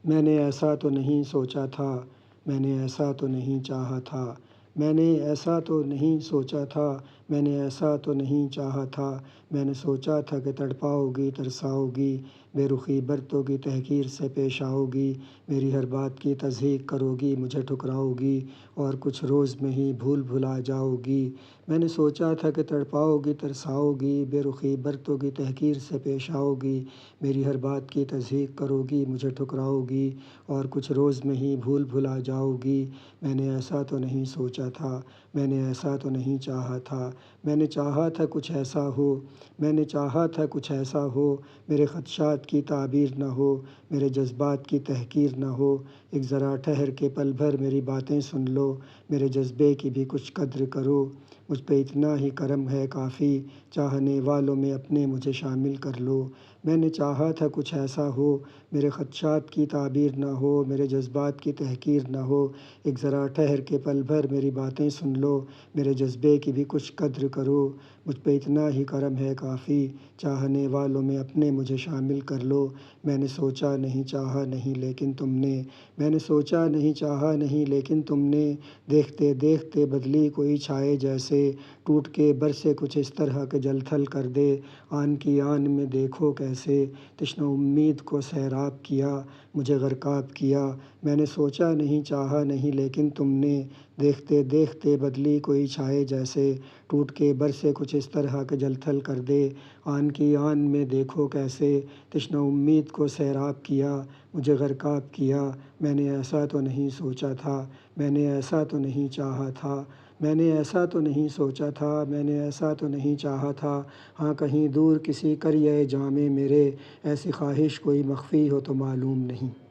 میں نے ایسا تو نہیں سوچا تھا، میں نے ایسا تو نہیں چاہا تھا، میں نے ایسا تو نہیں سوچا تھا، میں نے ایسا تو نہیں چاہا تھا، میں نے سوچا تھا کہ تڑپاؤ گی، ترساؤ گی، بے رخی برتو گی، تحقیر سے پیش آؤ گی، میری ہر بات کی تصدیق کرو گی، مجھے ٹھکراؤ گی اور کچھ روز میں ہی بھول بھلا جاؤ گی۔ میں نے سوچا تھا کہ تڑپاؤ گی، ترساؤ گی، بے رخی برتو گی، تحقیر سے پیش آؤ گی، میری ہر بات کی تصدیق کرو گی، مجھے ٹھکراؤ گی اور کچھ روز میں ہی بھول بھلا جاؤ گی۔ میں نے ایسا تو نہیں سوچا تھا، میں نے ایسا تو نہیں چاہا تھا، میں نے چاہا تھا کچھ ایسا ہو، میں نے چاہا تھا کچھ ایسا ہو، میرے خدشات کی تعبیر نہ ہو، میرے جذبات کی تحقیر نہ ہو، ایک ذرا ٹھہر کے پل بھر میری باتیں سن لو، میرے جذبے کی بھی کچھ قدر کرو، مجھ پہ اتنا ہی کرم ہے کافی، چاہنے والوں میں اپنے مجھے شامل کر لو۔ میں نے چاہا تھا کچھ ایسا ہو، میرے خدشات کی تعبیر نہ ہو، میرے جذبات کی تحقیر نہ ہو، ایک ذرا ٹھہر کے پل بھر میری باتیں سن لو، میرے جذبے کی بھی کچھ قدر کرو، مجھ پہ اتنا ہی کرم ہے کافی، چاہنے والوں میں اپنے مجھے شامل کر لو۔ میں نے سوچا نہیں چاہا نہیں لیکن تم نے، میں نے سوچا نہیں چاہا نہیں لیکن تم نے، دیکھتے دیکھتے بدلی کوئی چھائے جیسے، ٹوٹ کے برسے کچھ اس طرح کہ جل تھل کر دے، آن کی آن میں دیکھو کیسے، تشنہ امید کو سیراب کیا، مجھے غرقاب کیا۔ میں نے سوچا نہیں چاہا نہیں لیکن تم نے، دیکھتے دیکھتے بدلی کوئی چھائے جیسے، ٹوٹ کے برسے کچھ اس طرح کہ جل تھل کر دے، آن کی آن میں دیکھو کیسے، تشنہ امید کو سیراب کیا، مجھے غرقاب کیا۔ میں نے ایسا تو نہیں سوچا تھا، میں نے ایسا تو نہیں چاہا تھا، میں نے ایسا تو نہیں سوچا تھا، میں نے ایسا تو نہیں چاہا تھا، ہاں کہیں دور کسی قریۂ جاں میں میرے، ایسی خواہش کوئی مخفی ہو تو معلوم نہیں۔